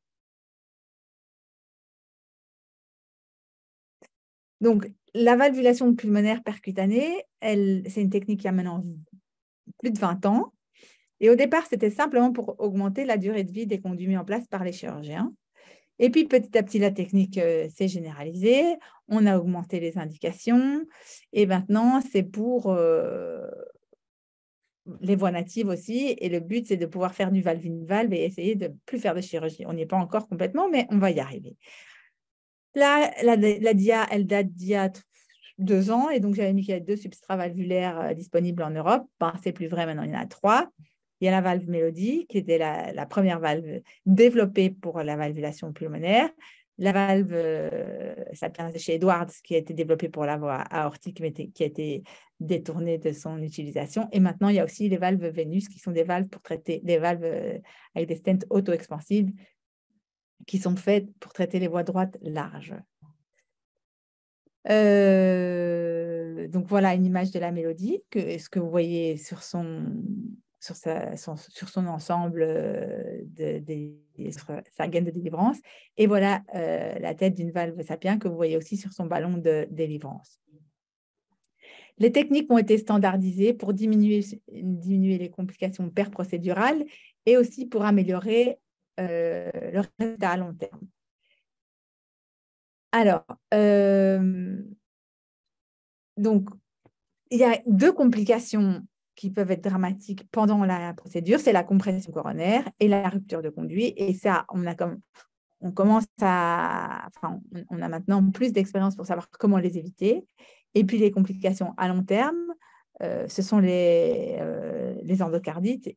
Donc, la valvulation pulmonaire percutanée, c'est une technique qui a maintenant plus de 20 ans. Et au départ, c'était simplement pour augmenter la durée de vie des conduits mis en place par les chirurgiens. Et puis, petit à petit, la technique s'est généralisée. On a augmenté les indications. Et maintenant, c'est pour les voies natives aussi. Et le but, c'est de pouvoir faire du valve-in-valve et essayer de ne plus faire de chirurgie. On n'y est pas encore complètement, mais on va y arriver. Là, la dia, elle date d'il y a 2 ans. Et donc, j'avais mis qu'il y avait 2 substrats valvulaires disponibles en Europe. Ben, ce n'est plus vrai, maintenant, il y en a 3. Il y a la valve Mélodie, qui était la première valve développée pour la valvulation pulmonaire. La valve Sapiens chez Edwards, qui a été développée pour la voie aortique, mais qui a été détournée de son utilisation. Et maintenant, il y a aussi les valves Vénus, qui sont des valves pour traiter des valves avec des stents auto-expansives, qui sont faites pour traiter les voies droites larges. Donc, voilà une image de la Mélodie, ce que vous voyez sur son sur son ensemble, sur sa gaine de délivrance. Et voilà la tête d'une valve sapien que vous voyez aussi sur son ballon de délivrance. Les techniques ont été standardisées pour diminuer les complications per-procédurales et aussi pour améliorer le résultat à long terme. Alors, donc, il y a 2 complications qui peuvent être dramatiques pendant la procédure, c'est la compression coronaire et la rupture de conduit. Et ça, on a maintenant plus d'expérience pour savoir comment les éviter. Et puis, les complications à long terme, ce sont les endocardites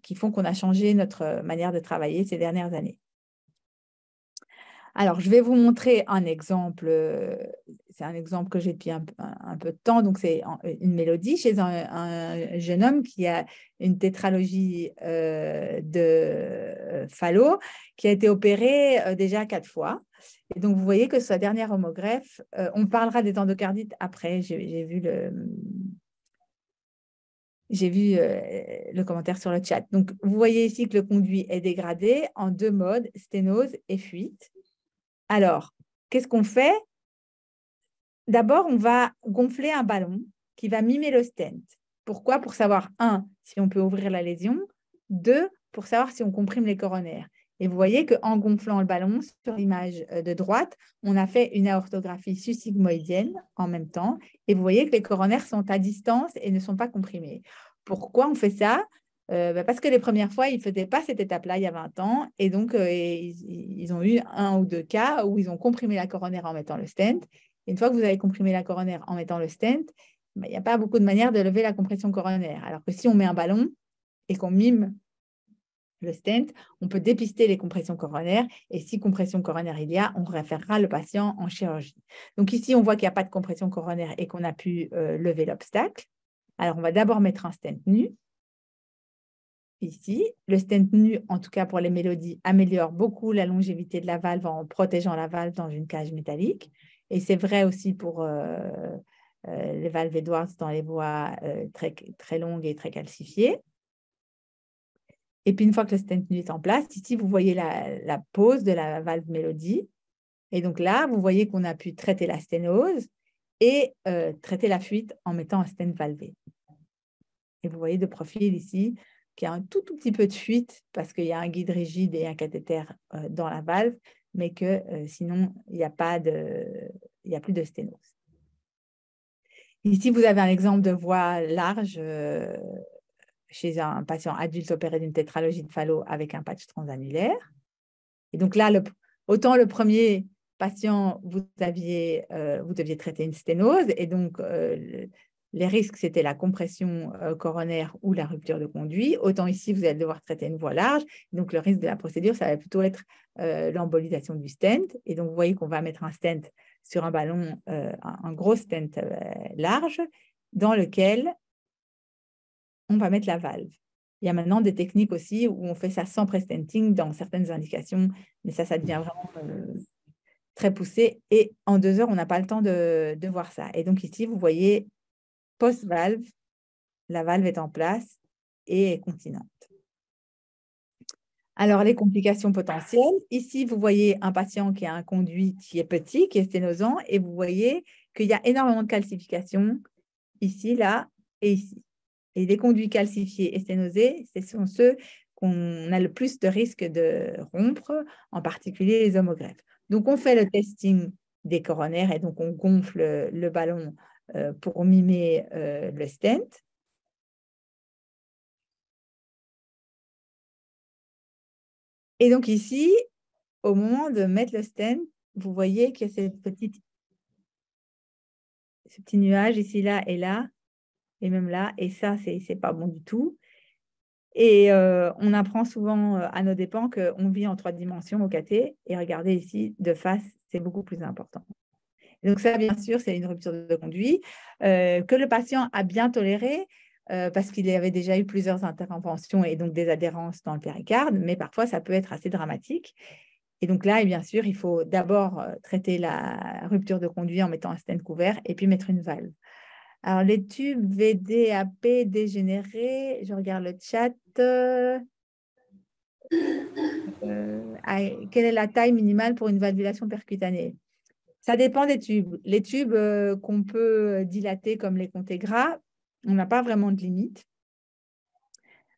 qui font qu'on a changé notre manière de travailler ces dernières années. Alors, je vais vous montrer un exemple. C'est un exemple que j'ai depuis un peu de temps. Donc, c'est une mélodie chez un jeune homme qui a une tétralogie de Fallot, qui a été opéré déjà 4 fois. Et donc, vous voyez que sa dernière homogreffe, on parlera des endocardites après. J'ai vu le commentaire sur le chat. Donc, vous voyez ici que le conduit est dégradé en 2 modes, sténose et fuite. Alors, qu'est-ce qu'on fait? D'abord, on va gonfler un ballon qui va mimer le stent. Pourquoi? Pour savoir, 1, si on peut ouvrir la lésion, 2, pour savoir si on comprime les coronaires. Et vous voyez qu'en gonflant le ballon, sur l'image de droite, on a fait une aortographie sus-sigmoïdienne en même temps. Et vous voyez que les coronaires sont à distance et ne sont pas comprimés. Pourquoi on fait ça? Parce que les premières fois, ils ne faisaient pas cette étape-là il y a 20 ans. Et donc, ils ont eu 1 ou 2 cas où ils ont comprimé la coronaire en mettant le stent. Et une fois que vous avez comprimé la coronaire en mettant le stent, il n'y a pas beaucoup de manières de lever la compression coronaire. Alors que si on met un ballon et qu'on mime le stent, on peut dépister les compressions coronaires. Et si compression coronaire il y a, on référera le patient en chirurgie. Donc ici, on voit qu'il n'y a pas de compression coronaire et qu'on a pu lever l'obstacle. Alors, on va d'abord mettre un stent nu. Ici, le stent nu, en tout cas pour les mélodies, améliore beaucoup la longévité de la valve en protégeant la valve dans une cage métallique. Et c'est vrai aussi pour les valves Edwards dans les voies très, très longues et très calcifiées. Et puis, une fois que le stent nu est en place, ici, vous voyez la pose de la valve mélodie. Et donc là, vous voyez qu'on a pu traiter la sténose et traiter la fuite en mettant un stent valvé. Et vous voyez de profil ici qu'il y a un tout petit peu de fuite parce qu'il y a un guide rigide et un cathéter dans la valve, mais que sinon, il n'y a plus de sténose. Ici, vous avez un exemple de voie large chez un patient adulte opéré d'une tétralogie de Fallot avec un patch transannulaire. Et donc là, autant le premier patient, vous deviez traiter une sténose, et donc les risques, c'était la compression coronaire ou la rupture de conduit. Autant ici, vous allez devoir traiter une voie large. Donc, le risque de la procédure, ça va plutôt être l'embolisation du stent. Et donc, vous voyez qu'on va mettre un stent sur un ballon, un gros stent large, dans lequel on va mettre la valve. Il y a maintenant des techniques aussi où on fait ça sans pre-stenting dans certaines indications, mais ça devient vraiment très poussé. Et en 2 heures, on n'a pas le temps de voir ça. Et donc, ici, vous voyez post-valve, la valve est en place et est continente. Alors, les complications potentielles. Ici, vous voyez un patient qui a un conduit qui est petit, qui est sténosant, et vous voyez qu'il y a énormément de calcification ici, là et ici. Et les conduits calcifiés et sténosés, ce sont ceux qu'on a le plus de risque de rompre, en particulier les homogreffes. Donc, on fait le testing des coronaires et donc on gonfle le ballon pour mimer le stent. Et donc ici, au moment de mettre le stent, vous voyez qu'il y a ce petit nuage ici, là et là, et même là, et ça, c'est pas bon du tout. Et on apprend souvent à nos dépens qu'on vit en 3 dimensions au caté, et regardez ici, de face, c'est beaucoup plus important. Donc ça, bien sûr, c'est une rupture de conduit que le patient a bien tolérée parce qu'il avait déjà eu plusieurs interventions et donc des adhérences dans le péricarde, mais parfois, ça peut être assez dramatique. Et donc là, et bien sûr, il faut d'abord traiter la rupture de conduit en mettant un stent couvert et puis mettre une valve. Alors, les tubes VDAP dégénérés, je regarde le chat. Quelle est la taille minimale pour une valvulation percutanée? Ça dépend des tubes. Les tubes qu'on peut dilater comme les comtés gras, on n'a pas vraiment de limite.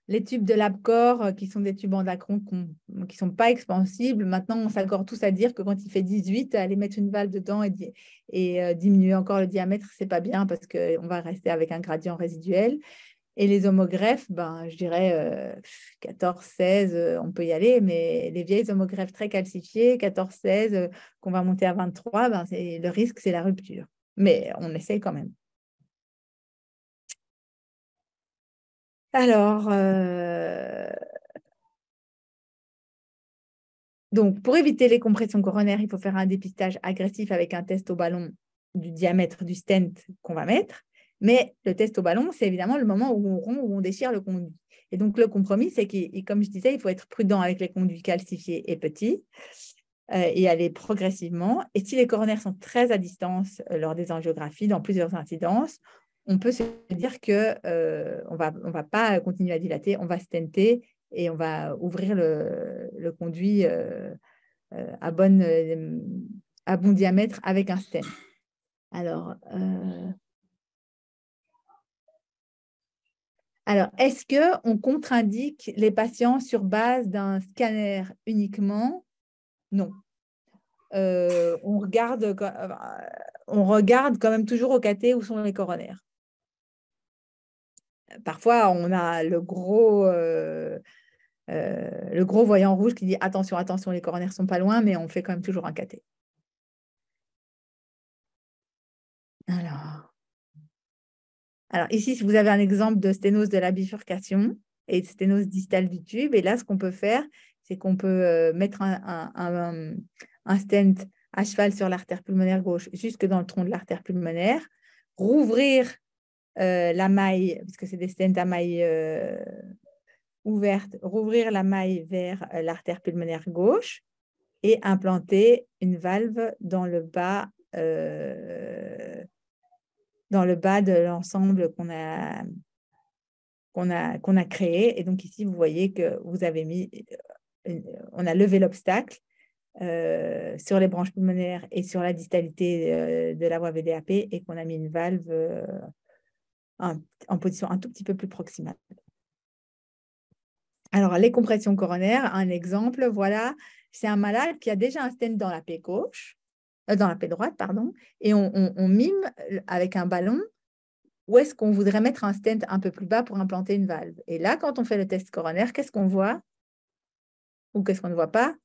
Les tubes de Labcorp, qui sont des tubes en dacron qui ne sont pas expansibles, maintenant, on s'accorde tous à dire que quand il fait 18, aller mettre une valve dedans et diminuer encore le diamètre, ce n'est pas bien parce qu'on va rester avec un gradient résiduel. Et les homogreffes, ben, je dirais 14, 16, on peut y aller, mais les vieilles homogreffes très calcifiées, 14, 16, qu'on va monter à 23, ben, le risque, c'est la rupture. Mais on essaye quand même. Alors, donc, pour éviter les compressions coronaires, il faut faire un dépistage agressif avec un test au ballon du diamètre du stent qu'on va mettre. Mais le test au ballon, c'est évidemment le moment où on rompt, où on déchire le conduit. Et donc, le compromis, c'est que, comme je disais, il faut être prudent avec les conduits calcifiés et petits et aller progressivement. Et si les coronaires sont très à distance lors des angiographies, dans plusieurs incidences, on peut se dire qu'on va pas continuer à dilater, on va stenter et on va ouvrir le conduit à bon diamètre avec un stent. Alors, est-ce qu'on contre-indique les patients sur base d'un scanner uniquement? Non. On regarde quand même toujours au caté où sont les coronaires. Parfois, on a le gros voyant rouge qui dit attention, attention, les coronaires ne sont pas loin, mais on fait quand même toujours un caté. Alors ici, si vous avez un exemple de sténose de la bifurcation et de sténose distale du tube, et là, ce qu'on peut faire, c'est qu'on peut mettre un stent à cheval sur l'artère pulmonaire gauche jusque dans le tronc de l'artère pulmonaire, rouvrir la maille, puisque c'est des stents à maille ouverte, rouvrir la maille vers l'artère pulmonaire gauche et implanter une valve dans le bas de l'ensemble qu'on a créé. Et donc ici, vous voyez que vous avez on a levé l'obstacle sur les branches pulmonaires et sur la distalité de la voie VDAP et qu'on a mis une valve en position un tout petit peu plus proximale. Alors, les compressions coronaires, un exemple, voilà, c'est un malade qui a déjà un stent dans la paix gauche, dans la paix droite, pardon, et on mime avec un ballon où est-ce qu'on voudrait mettre un stent un peu plus bas pour implanter une valve. Et là, quand on fait le test coronaire, qu'est-ce qu'on voit? Ou qu'est-ce qu'on ne voit pas?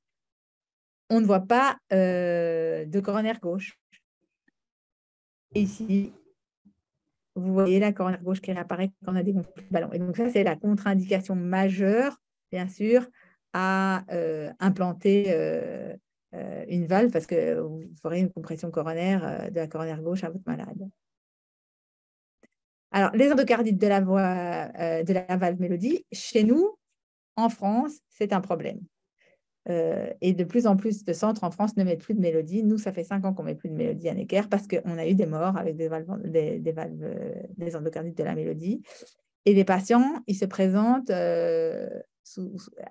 On ne voit pas de coronaire gauche. Et ici, vous voyez la coronaire gauche qui réapparaît quand on a des gonflements de ballon. Et donc ça, c'est la contre-indication majeure, bien sûr, à implanter une valve parce que vous ferez une compression coronaire de la coronaire gauche à votre malade. Alors, les endocardites de la valve Mélodie, chez nous, en France, c'est un problème. Et de plus en plus de centres en France ne mettent plus de Mélodie. Nous, ça fait 5 ans qu'on ne met plus de Mélodie à Necker parce qu'on a eu des morts avec des endocardites de la Mélodie. Et les patients, ils se présentent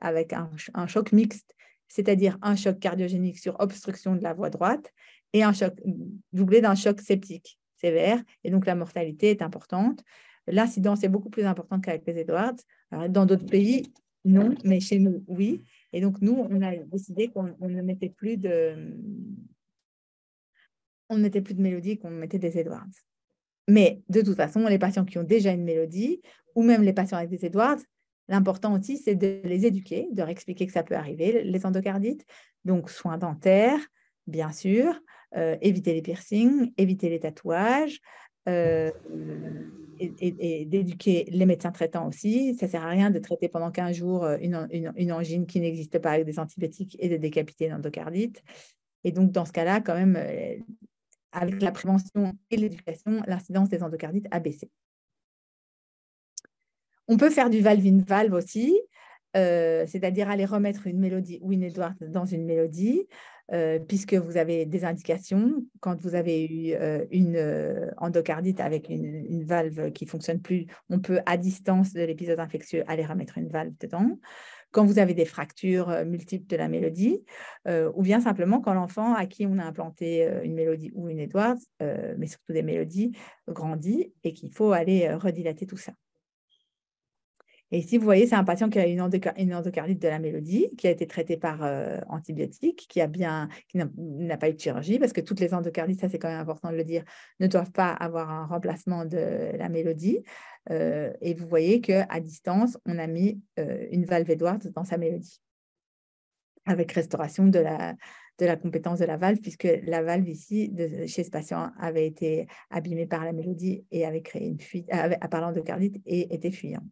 avec un choc mixte, c'est-à-dire un choc cardiogénique sur obstruction de la voie droite et un choc doublé d'un choc septique sévère. Et donc, la mortalité est importante. L'incidence est beaucoup plus importante qu'avec les Edwards. Alors, dans d'autres pays, non, mais chez nous, oui. Et donc, nous, on a décidé qu'on ne mettait plus de Mélodie, qu'on mettait des Edwards. Mais de toute façon, les patients qui ont déjà une Mélodie, ou même les patients avec des Edwards, l'important aussi, c'est de les éduquer, de leur expliquer que ça peut arriver, les endocardites. Donc, soins dentaires, bien sûr, éviter les piercings, éviter les tatouages, et d'éduquer les médecins traitants aussi. Ça ne sert à rien de traiter pendant 15 jours une angine qui n'existe pas avec des antibiotiques et de décapiter une endocardite. Et donc, dans ce cas-là, quand même, avec la prévention et l'éducation, l'incidence des endocardites a baissé. On peut faire du valve-in-valve aussi, c'est-à-dire aller remettre une Mélodie ou une Edwards dans une Mélodie. puisque vous avez des indications. Quand vous avez eu une endocardite avec une valve qui ne fonctionne plus, on peut, à distance de l'épisode infectieux, aller remettre une valve dedans. Quand vous avez des fractures multiples de la mélodie, ou bien simplement quand l'enfant à qui on a implanté une mélodie ou une Edwards, mais surtout des mélodies, grandit et qu'il faut aller redilater tout ça. Et ici, vous voyez, c'est un patient qui a une endocardite de la mélodie, qui a été traité par antibiotiques, qui n'a pas eu de chirurgie, parce que toutes les endocardites, ça c'est quand même important de le dire, ne doivent pas avoir un remplacement de la mélodie. Et vous voyez qu'à distance, on a mis une valve Edwards dans sa mélodie, avec restauration de la compétence de la valve, puisque la valve ici, chez ce patient, avait été abîmée par la mélodie et avait créé une fuite, par l'endocardite et était fuyante.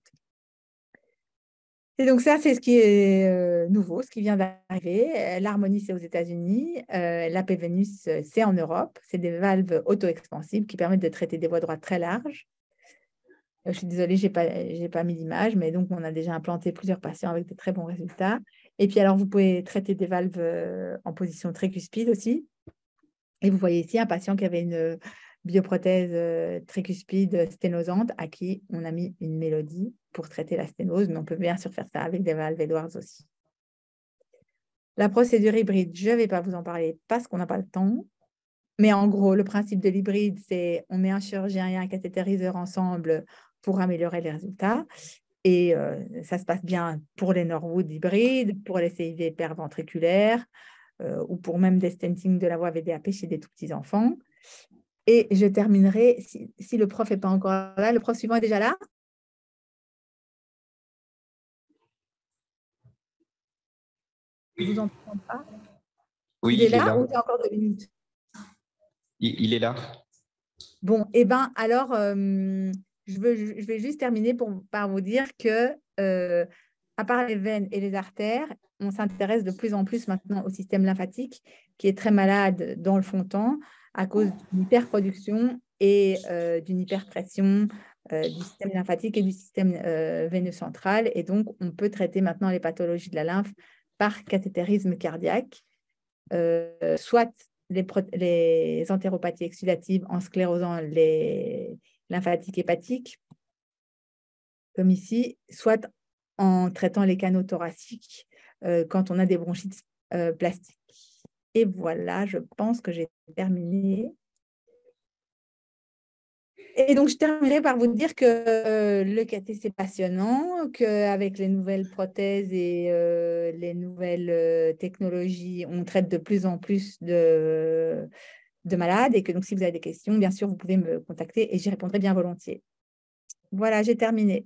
Et donc ça, c'est ce qui est nouveau, ce qui vient d'arriver. L'harmonie, c'est aux États-Unis. L'AP Venus, c'est en Europe. C'est des valves auto-expansibles qui permettent de traiter des voies droites très larges. Je suis désolée, je n'ai pas mis d'image, mais donc on a déjà implanté plusieurs patients avec de très bons résultats. Et puis alors, vous pouvez traiter des valves en position tricuspide aussi. Et vous voyez ici un patient qui avait une bioprothèse tricuspide sténosante à qui on a mis une mélodie pour traiter la sténose, mais on peut bien sûr faire ça avec des valves Edwards aussi. La procédure hybride, je ne vais pas vous en parler parce qu'on n'a pas le temps, mais en gros, le principe de l'hybride, c'est on met un chirurgien et un cathétériseur ensemble pour améliorer les résultats. Et ça se passe bien pour les Norwood hybrides, pour les CIV perventriculaires, ou pour même des stentings de la voie VDAP chez des tout petits enfants. Et je terminerai, si le prof n'est pas encore là, le prof suivant est déjà là? Je vous entends pas. Oui, il est là ou il y a encore 2 minutes? Il est là. Bon, eh bien, alors, je vais juste terminer par vous dire que, à part les veines et les artères, on s'intéresse de plus en plus maintenant au système lymphatique qui est très malade dans le fond-temps à cause d'une hyperproduction et d'une hyperpression du système lymphatique et du système veineux central. Et donc, on peut traiter maintenant les pathologies de la lymphe par cathétérisme cardiaque, soit les entéropathies exsudatives en sclérosant les lymphatiques hépatiques, comme ici, soit en traitant les canaux thoraciques quand on a des bronchites plastiques. Et voilà, je pense que j'ai terminé. Et donc, je terminerai par vous dire que le cathé, c'est passionnant, qu'avec les nouvelles prothèses et les nouvelles technologies, on traite de plus en plus de malades et que donc, si vous avez des questions, bien sûr, vous pouvez me contacter et j'y répondrai bien volontiers. Voilà, j'ai terminé.